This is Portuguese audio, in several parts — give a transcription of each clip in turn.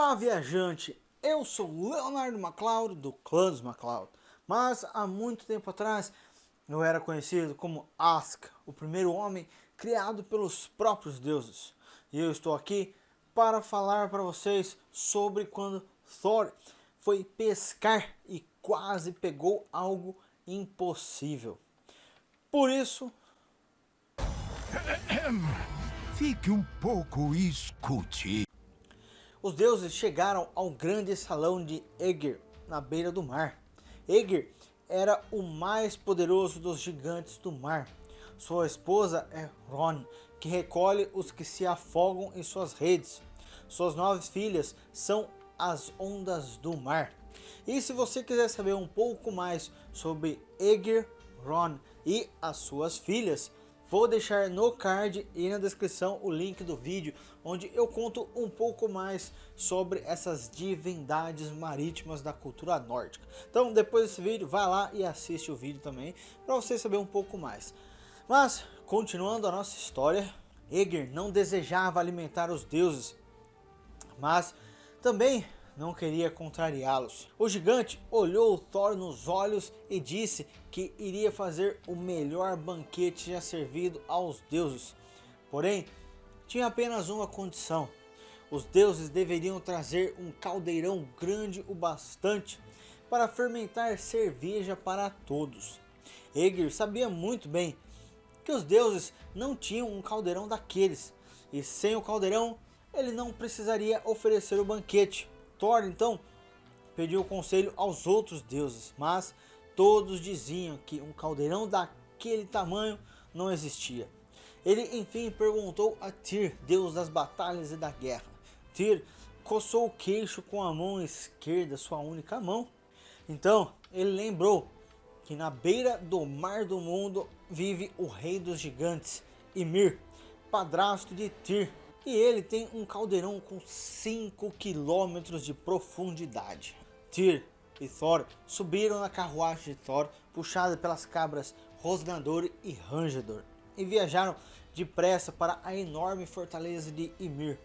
Olá, viajante! Eu sou Leonardo MacLeod, do clã dos MacLeod, mas há muito tempo atrás eu era conhecido como Ask, o primeiro homem criado pelos próprios deuses. E eu estou aqui para falar para vocês sobre quando Thor foi pescar e quase pegou algo impossível. Por isso, Fique um pouco e escute. os deuses chegaram ao grande salão de Aegir, na beira do mar. Aegir era o mais poderoso dos gigantes do mar. Sua esposa é Ron, que recolhe os que se afogam em suas redes. Suas 9 filhas são as ondas do mar. E se você quiser saber um pouco mais sobre Aegir, Ron e as suas filhas, vou deixar no card e na descrição o link do vídeo, onde eu conto um pouco mais sobre essas divindades marítimas da cultura nórdica. Então depois desse vídeo, vai lá e assiste o vídeo também, para você saber um pouco mais. Mas, continuando a nossa história, Aegir não desejava alimentar os deuses, mas também não queria contrariá-los. O gigante olhou Thor nos olhos e disse que iria fazer o melhor banquete já servido aos deuses. Porém, tinha apenas uma condição. Os deuses deveriam trazer um caldeirão grande o bastante para fermentar cerveja para todos. Aegir sabia muito bem que os deuses não tinham um caldeirão daqueles, e sem o caldeirão ele não precisaria oferecer o banquete. Thor então pediu conselho aos outros deuses, mas todos diziam que um caldeirão daquele tamanho não existia. Ele enfim perguntou a Tyr, deus das batalhas e da guerra. Tyr coçou o queixo com a mão esquerda, sua única mão. Então ele lembrou que na beira do mar do mundo vive o rei dos gigantes, Ymir, padrasto de Tyr. E ele tem um caldeirão com 5 km de profundidade. Tyr e Thor subiram na carruagem de Thor, puxada pelas cabras Rosnador e Rangedor, e viajaram depressa para a enorme fortaleza de Ymir.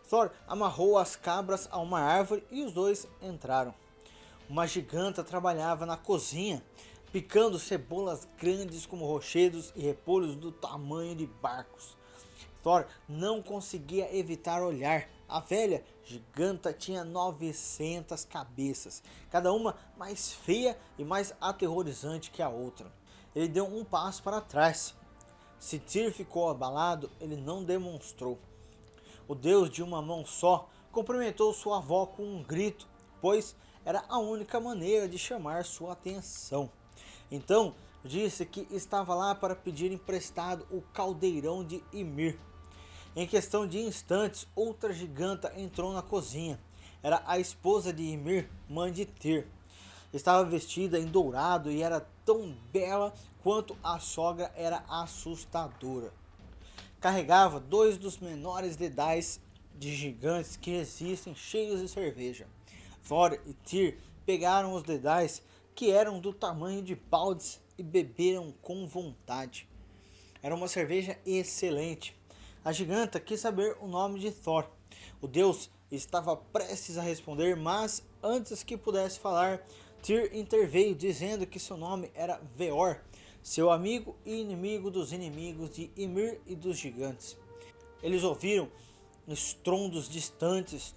Thor amarrou as cabras a uma árvore e os dois entraram. Uma giganta trabalhava na cozinha, picando cebolas grandes como rochedos e repolhos do tamanho de barcos. Thor não conseguia evitar olhar. A velha giganta tinha 900 cabeças, cada uma mais feia e mais aterrorizante que a outra. Ele deu um passo para trás. Se Tyr ficou abalado, ele não demonstrou. O deus de uma mão só cumprimentou sua avó com um grito, pois era a única maneira de chamar sua atenção. Então disse que estava lá para pedir emprestado o caldeirão de Ymir. Em questão de instantes, outra giganta entrou na cozinha. Era a esposa de Ymir, mãe de Tyr. Estava vestida em dourado e era tão bela quanto a sogra era assustadora. Carregava 2 dos menores dedais de gigantes que existem, cheios de cerveja. Thor e Tyr pegaram os dedais, que eram do tamanho de baldes, e beberam com vontade. Era uma cerveja excelente. A giganta quis saber o nome de Thor. O deus estava prestes a responder, mas antes que pudesse falar, Tyr interveio dizendo que seu nome era Veor, seu amigo e inimigo dos inimigos de Ymir e dos gigantes. Eles ouviram estrondos distantes,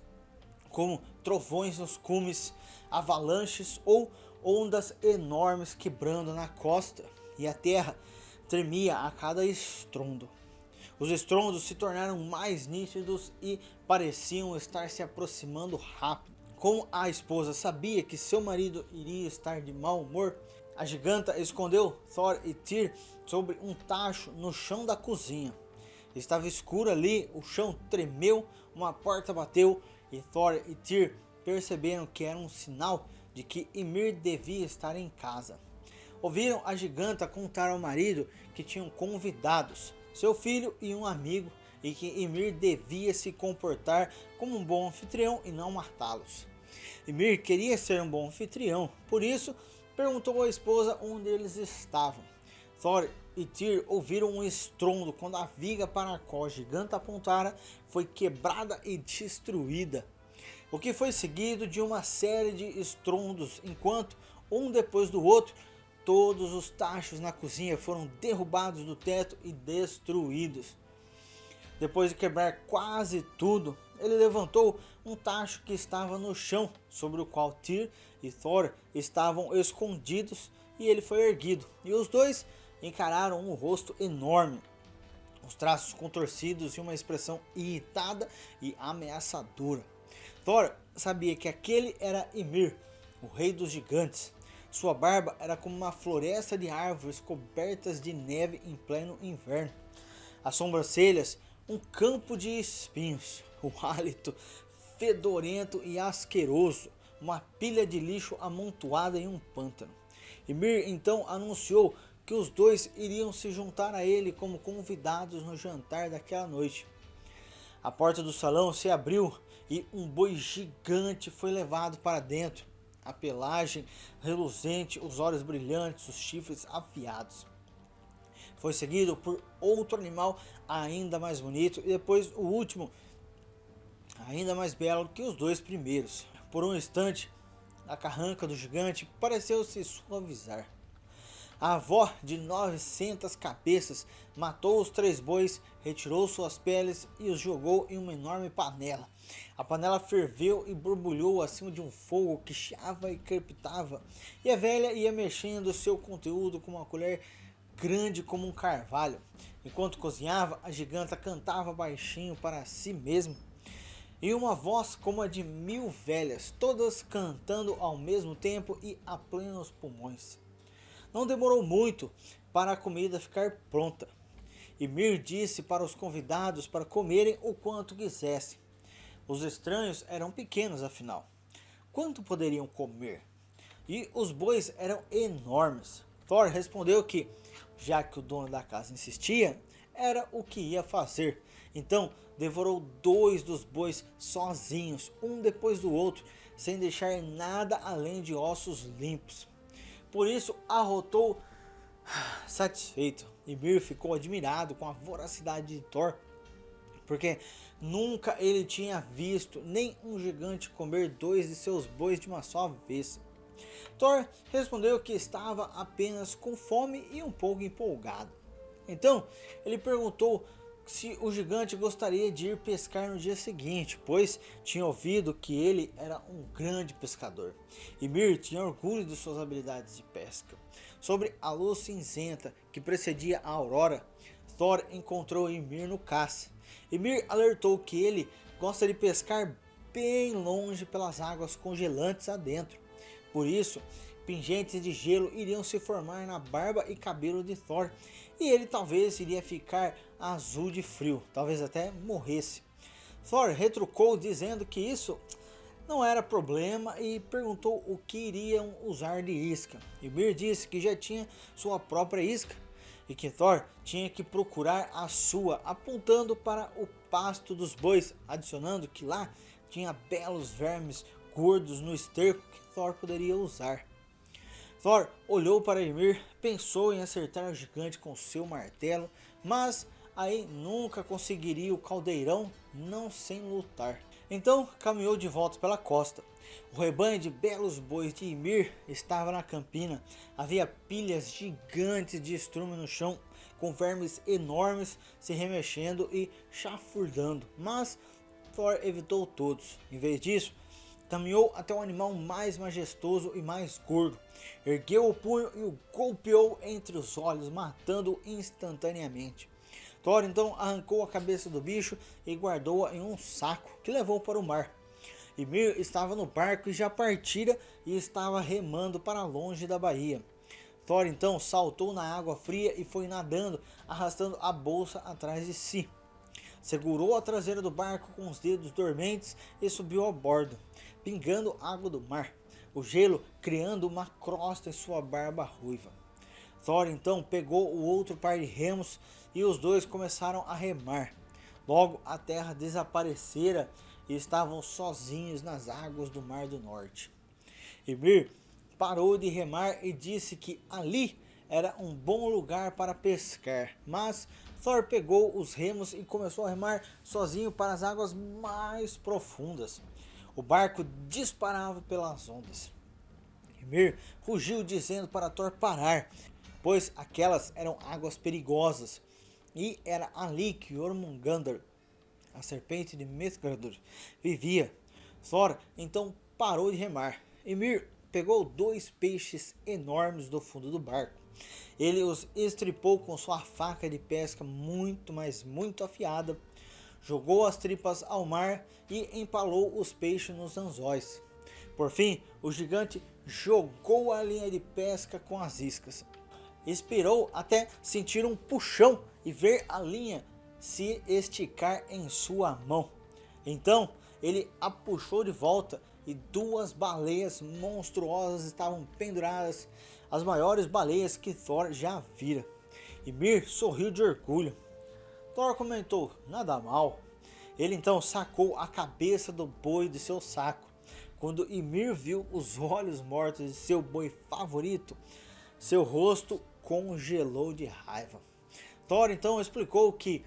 como trovões nos cumes, avalanches ou ondas enormes quebrando na costa, e a terra tremia a cada estrondo. Os estrondos se tornaram mais nítidos e pareciam estar se aproximando rápido. Como a esposa sabia que seu marido iria estar de mau humor, a giganta escondeu Thor e Tyr sobre um tacho no chão da cozinha. Estava escuro ali, o chão tremeu, uma porta bateu e Thor e Tyr perceberam que era um sinal de que Ymir devia estar em casa. Ouviram a giganta contar ao marido que tinham convidados, seu filho e um amigo, e que Ymir devia se comportar como um bom anfitrião e não matá-los. Ymir queria ser um bom anfitrião, por isso perguntou à esposa onde eles estavam. Thor e Tyr ouviram um estrondo quando a viga para a qual a giganta apontara foi quebrada e destruída. o que foi seguido de uma série de estrondos, enquanto, um depois do outro, todos os tachos na cozinha foram derrubados do teto e destruídos. Depois de quebrar quase tudo, ele levantou um tacho que estava no chão, sobre o qual Tyr e Thor estavam escondidos, e ele foi erguido, e os dois encararam um rosto enorme, os traços contorcidos e uma expressão irritada e ameaçadora. Thor sabia que aquele era Ymir, o rei dos gigantes. Sua barba era como uma floresta de árvores cobertas de neve em pleno inverno. As sobrancelhas, um campo de espinhos. O hálito, fedorento e asqueroso, uma pilha de lixo amontoada em um pântano. Ymir então anunciou que os dois iriam se juntar a ele como convidados no jantar daquela noite. A porta do salão se abriu e um boi gigante foi levado para dentro. A pelagem reluzente, os olhos brilhantes, os chifres afiados. Foi seguido por outro animal ainda mais bonito e depois o último, ainda mais belo que os dois primeiros. Por um instante, a carranca do gigante pareceu se suavizar. A avó de 900 cabeças matou os 3 bois, retirou suas peles e os jogou em uma enorme panela. A panela ferveu e borbulhou acima de um fogo que chiava e crepitava, e a velha ia mexendo seu conteúdo com uma colher grande como um carvalho. Enquanto cozinhava, a giganta cantava baixinho para si mesma, e uma voz como a de 1000 velhas, todas cantando ao mesmo tempo e a plenos pulmões. Não demorou muito para a comida ficar pronta. Ymir disse para os convidados para comerem o quanto quisessem. Os estranhos eram pequenos, afinal. Quanto poderiam comer? E os bois eram enormes. Thor respondeu que, já que o dono da casa insistia, era o que ia fazer. Então devorou 2 dos bois sozinhos, um depois do outro, sem deixar nada além de ossos limpos. Por isso arrotou satisfeito. Ymir ficou admirado com a voracidade de Thor, porque nunca ele tinha visto nem um gigante comer 2 de seus bois de uma só vez. Thor respondeu que estava apenas com fome e um pouco empolgado. Então ele perguntou se o gigante gostaria de ir pescar no dia seguinte, pois tinha ouvido que ele era um grande pescador. Ymir tinha orgulho de suas habilidades de pesca. Sobre a luz cinzenta que precedia a aurora, Thor encontrou Ymir no caça. Ymir alertou que ele gosta de pescar bem longe pelas águas congelantes adentro. Por isso, pingentes de gelo iriam se formar na barba e cabelo de Thor, e ele talvez iria ficar azul de frio, talvez até morresse. Thor retrucou dizendo que isso não era problema e perguntou o que iriam usar de isca. Ymir disse que já tinha sua própria isca e que Thor tinha que procurar a sua, apontando para o pasto dos bois, adicionando que lá tinha belos vermes gordos no esterco que Thor poderia usar. Thor olhou para Ymir, pensou em acertar o gigante com seu martelo, mas aí nunca conseguiria o caldeirão, não sem lutar. Então caminhou de volta pela costa. O rebanho de belos bois de Ymir estava na campina. Havia pilhas gigantes de estrume no chão, com vermes enormes se remexendo e chafurdando, mas Thor evitou todos. Em vez disso, caminhou até o animal mais majestoso e mais gordo, ergueu o punho e o golpeou entre os olhos, matando-o instantaneamente. Thor então arrancou a cabeça do bicho e guardou-a em um saco que levou para o mar. Ymir estava no barco e já partira e estava remando para longe da baía. Thor então saltou na água fria e foi nadando, arrastando a bolsa atrás de si. Segurou a traseira do barco com os dedos dormentes e subiu a bordo, pingando água do mar, o gelo criando uma crosta em sua barba ruiva. Thor então pegou o outro par de remos e os dois começaram a remar. Logo a terra desaparecera e estavam sozinhos nas águas do Mar do Norte. Ymir parou de remar e disse que ali era um bom lugar para pescar, mas Thor pegou os remos e começou a remar sozinho para as águas mais profundas. O barco disparava pelas ondas. Ymir rugiu dizendo para Thor parar, pois aquelas eram águas perigosas, e era ali que Jormungandr, a serpente de Mithrandir, vivia. Thor então parou de remar. Ymir pegou 2 peixes enormes do fundo do barco. Ele os estripou com sua faca de pesca muito, mas muito afiada, jogou as tripas ao mar e empalou os peixes nos anzóis. Por fim, o gigante jogou a linha de pesca com as iscas. Esperou até sentir um puxão e ver a linha se esticar em sua mão. Então ele a puxou de volta e 2 baleias monstruosas estavam penduradas, as maiores baleias que Thor já vira. Ymir sorriu de orgulho. Thor comentou: nada mal. Ele então sacou a cabeça do boi de seu saco. Quando Ymir viu os olhos mortos de seu boi favorito, seu rosto congelou de raiva. Thor então explicou que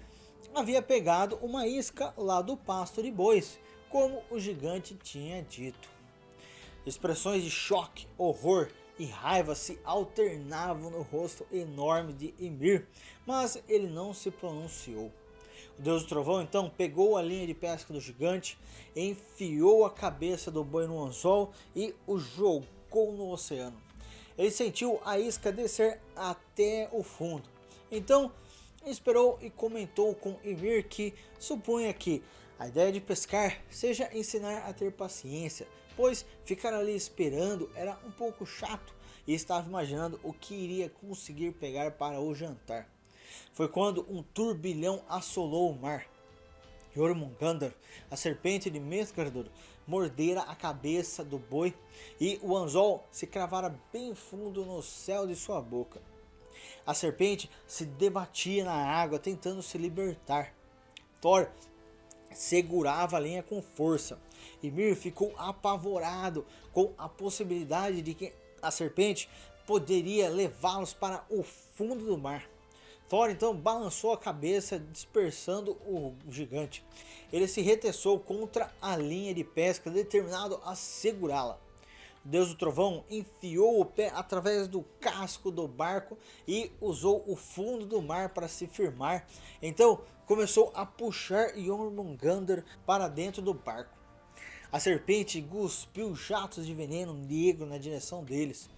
havia pegado uma isca lá do pasto de bois, como o gigante tinha dito. Expressões de choque, horror e raiva se alternavam no rosto enorme de Ymir, mas ele não se pronunciou. O deus do trovão então pegou a linha de pesca do gigante, enfiou a cabeça do boi no anzol e o jogou no oceano. Ele sentiu a isca descer até o fundo. Então esperou e comentou com Ymir que supunha que a ideia de pescar seja ensinar a ter paciência, pois ficar ali esperando era um pouco chato e estava imaginando o que iria conseguir pegar para o jantar. Foi quando um turbilhão assolou o mar. Jormungandr, a serpente de Mithrandir, mordera a cabeça do boi e o anzol se cravara bem fundo no céu de sua boca. A serpente se debatia na água tentando se libertar. Thor segurava a linha com força. Ymir ficou apavorado com a possibilidade de que a serpente poderia levá-los para o fundo do mar. Thor então balançou a cabeça, dispersando o gigante. Ele se reteçou contra a linha de pesca, determinado a segurá-la. O deus do trovão enfiou o pé através do casco do barco e usou o fundo do mar para se firmar. Então começou a puxar Jormungandr para dentro do barco. A serpente cuspiu jatos de veneno negro na direção deles.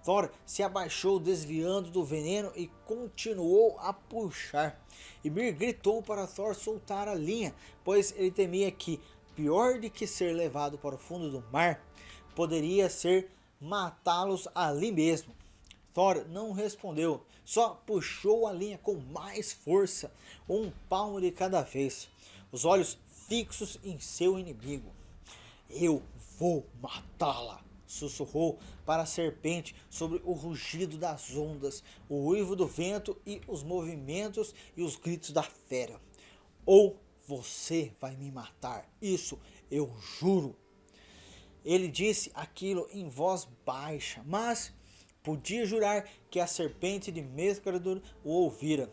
Thor se abaixou, desviando do veneno, e continuou a puxar. Ymir gritou para Thor soltar a linha, pois ele temia que, pior do que ser levado para o fundo do mar, poderia ser matá-los ali mesmo. Thor não respondeu, só puxou a linha com mais força, 1 palmo de cada vez, os olhos fixos em seu inimigo. Eu vou matá-la, sussurrou para a serpente sobre o rugido das ondas, o uivo do vento e os movimentos e os gritos da fera. Ou você vai me matar, isso eu juro. Ele disse aquilo em voz baixa, mas podia jurar que a serpente de Mithrandir o ouvira.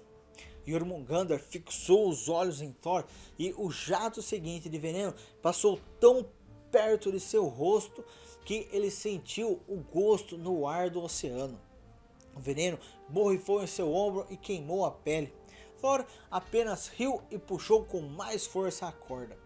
Jormungandr fixou os olhos em Thor e o jato seguinte de veneno passou tão perto de seu rosto que ele sentiu o gosto no ar do oceano. O veneno borrifou em seu ombro e queimou a pele. Thor apenas riu e puxou com mais força a corda.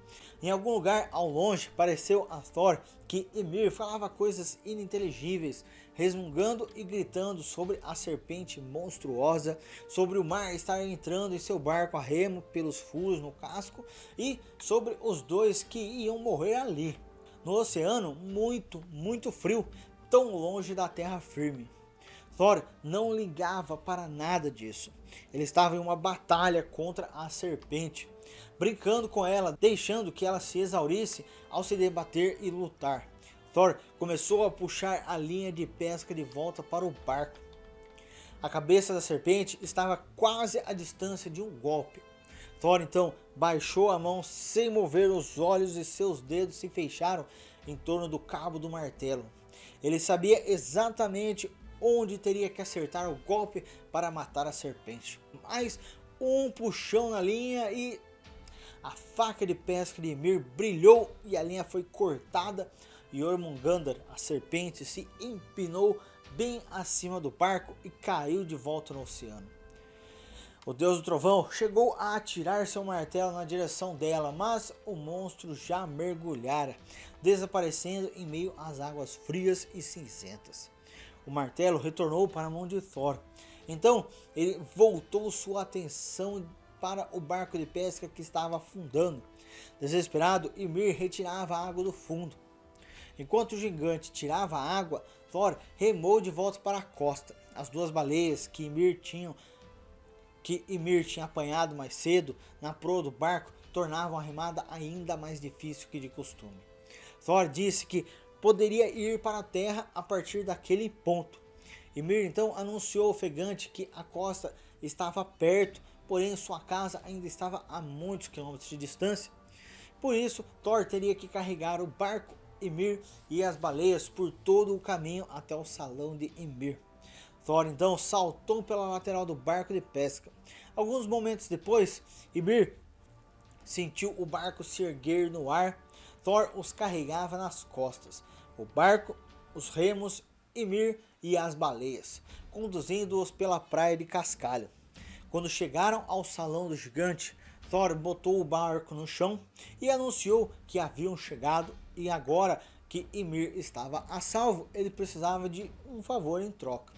Em algum lugar ao longe pareceu a Thor que Ymir falava coisas ininteligíveis, resmungando e gritando sobre a serpente monstruosa, sobre o mar estar entrando em seu barco a remo pelos furos no casco e sobre os 2 que iam morrer ali, no oceano muito frio, tão longe da terra firme. Thor não ligava para nada disso. Ele estava em uma batalha contra a serpente, brincando com ela, deixando que ela se exaurisse ao se debater e lutar. Thor começou a puxar a linha de pesca de volta para o barco. A cabeça da serpente estava quase à distância de um golpe. Thor então baixou a mão sem mover os olhos e seus dedos se fecharam em torno do cabo do martelo. Ele sabia exatamente onde teria que acertar o golpe para matar a serpente. Mais um puxão na linha e A faca de pesca de Ymir brilhou e a linha foi cortada, e Jormungandr, a serpente, se empinou bem acima do barco e caiu de volta no oceano. O deus do trovão chegou a atirar seu martelo na direção dela, mas o monstro já mergulhara, desaparecendo em meio às águas frias e cinzentas. O martelo retornou para a mão de Thor. Então ele voltou sua atenção para o barco de pesca que estava afundando. Desesperado, Ymir retirava a água do fundo. Enquanto o gigante tirava a água, Thor remou de volta para a costa. As duas baleias que Ymir tinha apanhado mais cedo na proa do barco tornavam a remada ainda mais difícil que de costume. Thor disse que poderia ir para a terra a partir daquele ponto. Ymir então anunciou ofegante que a costa estava perto, porém sua casa ainda estava a muitos quilômetros de distância. Por isso, Thor teria que carregar o barco, Ymir e as baleias por todo o caminho até o salão de Ymir. Thor então saltou pela lateral do barco de pesca. Alguns momentos depois, Ymir sentiu o barco se erguer no ar. Thor os carregava nas costas. O barco, os remos, Ymir e as baleias, conduzindo-os pela praia de cascalho. Quando chegaram ao salão do gigante, Thor botou o barco no chão e anunciou que haviam chegado, e agora que Ymir estava a salvo, ele precisava de um favor em troca.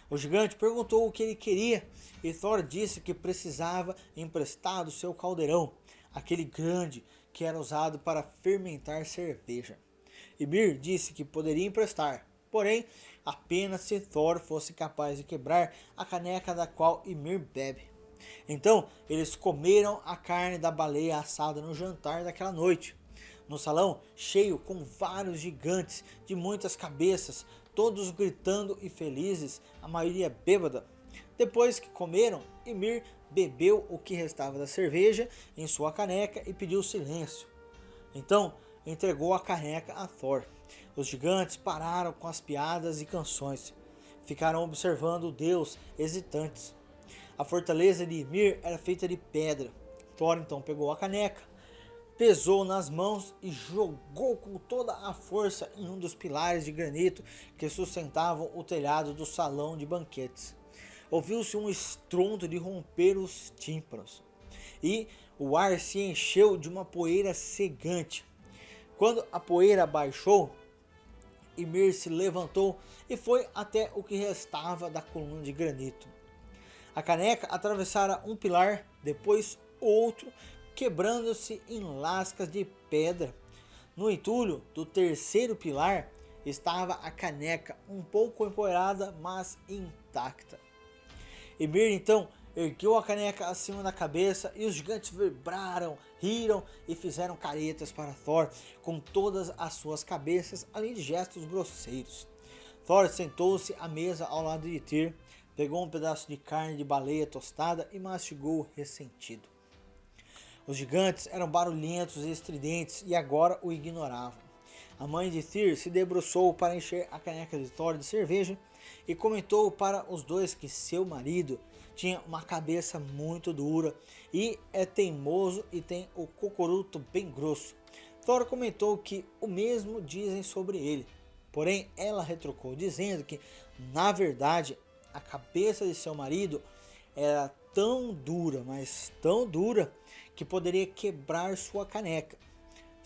O gigante perguntou o que ele queria e Thor disse que precisava emprestar do seu caldeirão, aquele grande que era usado para fermentar cerveja. Ymir disse que poderia emprestar, porém apenas se Thor fosse capaz de quebrar a caneca da qual Ymir bebe. Então eles comeram a carne da baleia assada no jantar daquela noite. No salão, cheio com vários gigantes de muitas cabeças, todos gritando e felizes, a maioria bêbada. Depois que comeram, Ymir bebeu o que restava da cerveja em sua caneca e pediu silêncio. Então entregou a caneca a Thor. Os gigantes pararam com as piadas e canções. Ficaram observando o deus, hesitantes. A fortaleza de Ymir era feita de pedra. Thor então pegou a caneca, pesou nas mãos e jogou com toda a força em um dos pilares de granito que sustentavam o telhado do salão de banquetes. Ouviu-se um estrondo de romper os tímpanos e o ar se encheu de uma poeira cegante. Quando a poeira baixou, Ymir se levantou e foi até o que restava da coluna de granito. A caneca atravessara um pilar, depois outro, quebrando-se em lascas de pedra. No entulho do terceiro pilar estava a caneca, um pouco empoeirada, mas intacta. Ymir então ergueu a caneca acima da cabeça e os gigantes vibraram, riram e fizeram caretas para Thor com todas as suas cabeças, além de gestos grosseiros. Thor sentou-se à mesa ao lado de Tyr, pegou um pedaço de carne de baleia tostada e mastigou ressentido. Os gigantes eram barulhentos e estridentes e agora o ignoravam. A mãe de Tyr se debruçou para encher a caneca de Thor de cerveja e comentou para os dois que seu marido tinha uma cabeça muito dura e é teimoso e tem o cocoruto bem grosso. Thor comentou que o mesmo dizem sobre ele, porém ela retrucou dizendo que, na verdade, a cabeça de seu marido era tão dura, mas tão dura, que poderia quebrar sua caneca.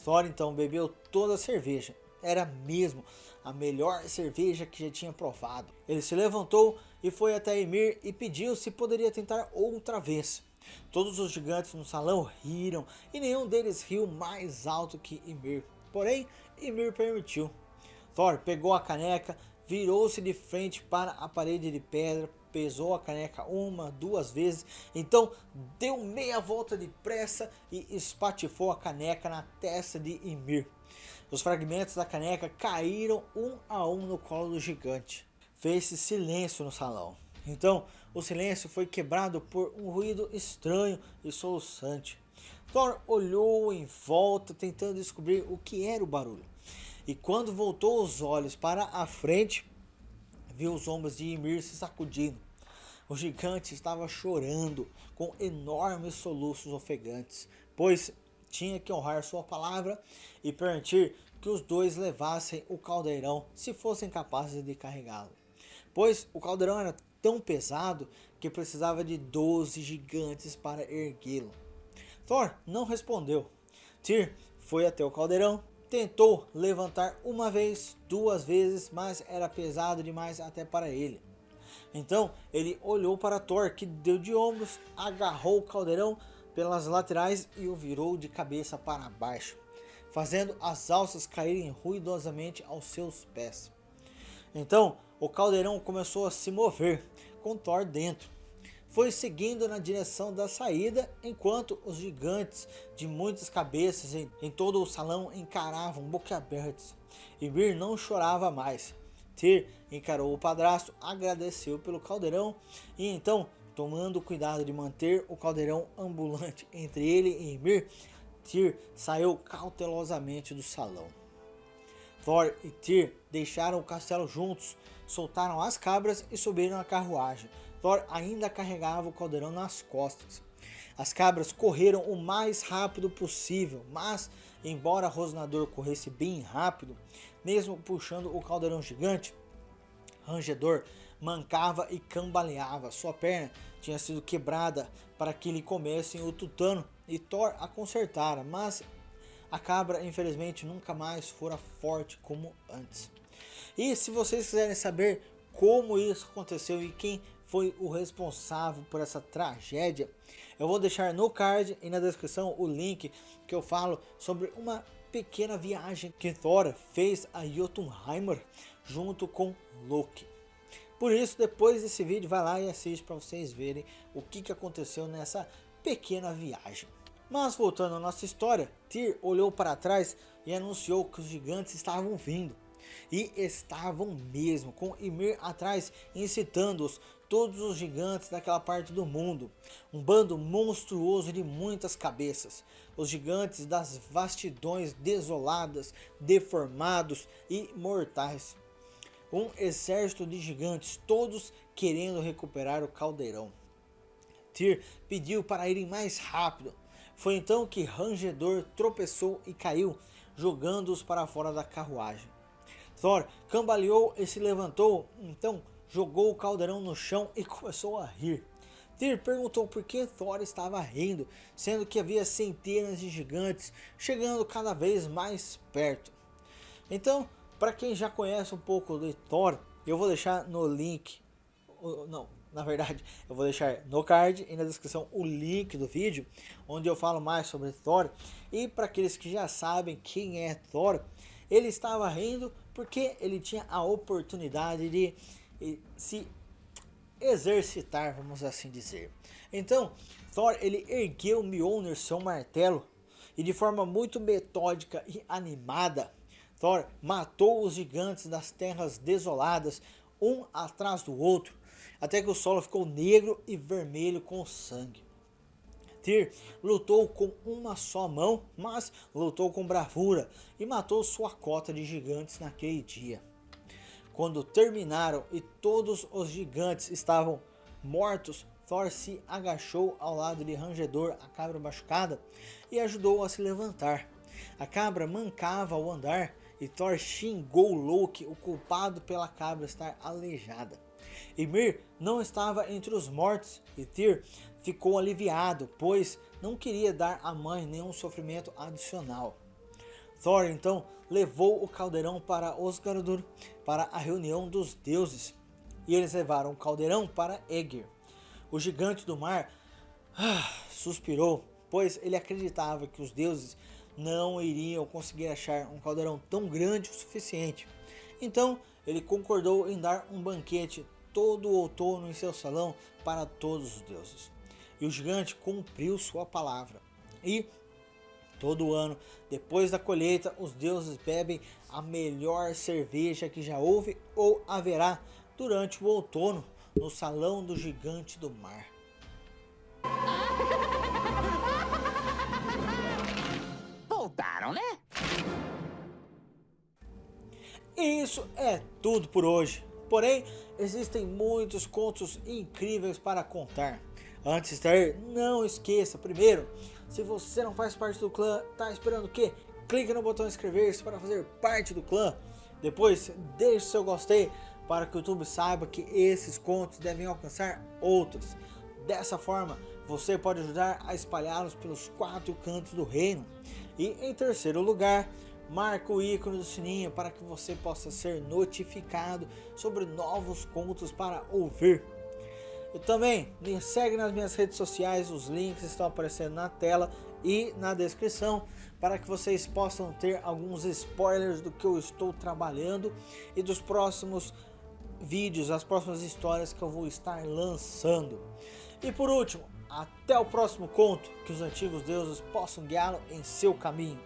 Thor então bebeu toda a cerveja. Era mesmo a melhor cerveja que já tinha provado. Ele se levantou e foi até Ymir e pediu se poderia tentar outra vez. Todos os gigantes no salão riram e nenhum deles riu mais alto que Ymir. Porém, Ymir permitiu. Thor pegou a caneca, virou-se de frente para a parede de pedra, pesou a caneca uma, duas vezes, então deu meia volta depressa e espatifou a caneca na testa de Ymir. Os fragmentos da caneca caíram um a um no colo do gigante. Fez-se silêncio no salão. Então o silêncio foi quebrado por um ruído estranho e soluçante. Thor olhou em volta tentando descobrir o que era o barulho. E quando voltou os olhos para a frente, viu os ombros de Ymir se sacudindo. O gigante estava chorando com enormes soluços ofegantes, pois tinha que honrar sua palavra e permitir que os dois levassem o caldeirão se fossem capazes de carregá-lo, pois o caldeirão era tão pesado que precisava de 12 gigantes para erguê-lo. Thor não respondeu. Tyr foi até o caldeirão, tentou levantar uma vez, 2 vezes, mas era pesado demais até para ele. Então ele olhou para Thor, que deu de ombros, agarrou o caldeirão pelas laterais e o virou de cabeça para baixo, fazendo as alças caírem ruidosamente aos seus pés. Então o caldeirão começou a se mover, com Thor dentro. Foi seguindo na direção da saída, enquanto os gigantes de muitas cabeças em todo o salão encaravam boquiabertos. Ymir não chorava mais. Tyr encarou o padrasto, agradeceu pelo caldeirão e então, tomando cuidado de manter o caldeirão ambulante entre ele e Ymir, Tyr saiu cautelosamente do salão. Thor e Tyr deixaram o castelo juntos, soltaram as cabras e subiram a carruagem. Thor ainda carregava o caldeirão nas costas. As cabras correram o mais rápido possível, mas, embora Rosnador corresse bem rápido, mesmo puxando o caldeirão gigante, Rangedor mancava e cambaleava. Sua perna tinha sido quebrada para que lhe comessem o tutano e Thor a consertara, mas a cabra infelizmente nunca mais fora forte como antes. E se vocês quiserem saber como isso aconteceu e quem foi o responsável por essa tragédia, eu vou deixar no card e na descrição o link que eu falo sobre uma pequena viagem que Thor fez a Jotunheimr junto com Loki. Por isso, depois desse vídeo, vai lá e assiste para vocês verem o que aconteceu nessa pequena viagem. Mas voltando à nossa história, Tyr olhou para trás e anunciou que os gigantes estavam vindo. E estavam mesmo, com Ymir atrás incitando-os, todos os gigantes daquela parte do mundo. Um bando monstruoso de muitas cabeças. Os gigantes das vastidões desoladas, deformados e mortais. Um exército de gigantes, todos querendo recuperar o caldeirão. Tyr pediu para irem mais rápido. Foi então que Rangedor tropeçou e caiu, jogando-os para fora da carruagem. Thor cambaleou e se levantou, então jogou o caldeirão no chão e começou a rir. Tyr perguntou por que Thor estava rindo, sendo que havia centenas de gigantes chegando cada vez mais perto. Então, para quem já conhece um pouco de Thor, eu vou deixar no link, não, na verdade, eu vou deixar no card e na descrição o link do vídeo, onde eu falo mais sobre Thor. E para aqueles que já sabem quem é Thor, ele estava rindo porque ele tinha a oportunidade de se exercitar, vamos assim dizer. Então, Thor ele ergueu Mjolnir, seu martelo, e de forma muito metódica e animada, Thor matou os gigantes das terras desoladas, um atrás do outro, até que o solo ficou negro e vermelho com sangue. Tyr lutou com uma só mão, mas lutou com bravura e matou sua cota de gigantes naquele dia. Quando terminaram e todos os gigantes estavam mortos, Thor se agachou ao lado de Rangedor, a cabra machucada, e ajudou a se levantar. A cabra mancava ao andar e Thor xingou Loki, o culpado pela cabra estar aleijada. Ymir não estava entre os mortos e Tyr ficou aliviado, pois não queria dar à mãe nenhum sofrimento adicional. Thor então levou o caldeirão para Osgardor para a reunião dos deuses, e eles levaram o caldeirão para Aegir. O gigante do mar suspirou, pois ele acreditava que os deuses não iriam conseguir achar um caldeirão tão grande o suficiente. Então ele concordou em dar um banquete todo o outono em seu salão para todos os deuses. E o gigante cumpriu sua palavra. E todo ano, depois da colheita, os deuses bebem a melhor cerveja que já houve ou haverá durante o outono no salão do gigante do mar. Voltaram, né? E isso é tudo por hoje. Porém, existem muitos contos incríveis para contar. Antes de sair, não esqueça, primeiro, Se você não faz parte do clã, tá esperando o quê? Clique no botão inscrever-se para fazer parte do clã. Depois, deixe seu gostei para que o YouTube saiba que esses contos devem alcançar outros. Dessa forma, você pode ajudar a espalhá-los pelos 4 cantos do reino. E em terceiro lugar, marca o ícone do sininho para que você possa ser notificado sobre novos contos para ouvir. E também me segue nas minhas redes sociais, os links estão aparecendo na tela e na descrição para que vocês possam ter alguns spoilers do que eu estou trabalhando e dos próximos vídeos, as próximas histórias que eu vou estar lançando. E por último, até o próximo conto, que os antigos deuses possam guiá-lo em seu caminho.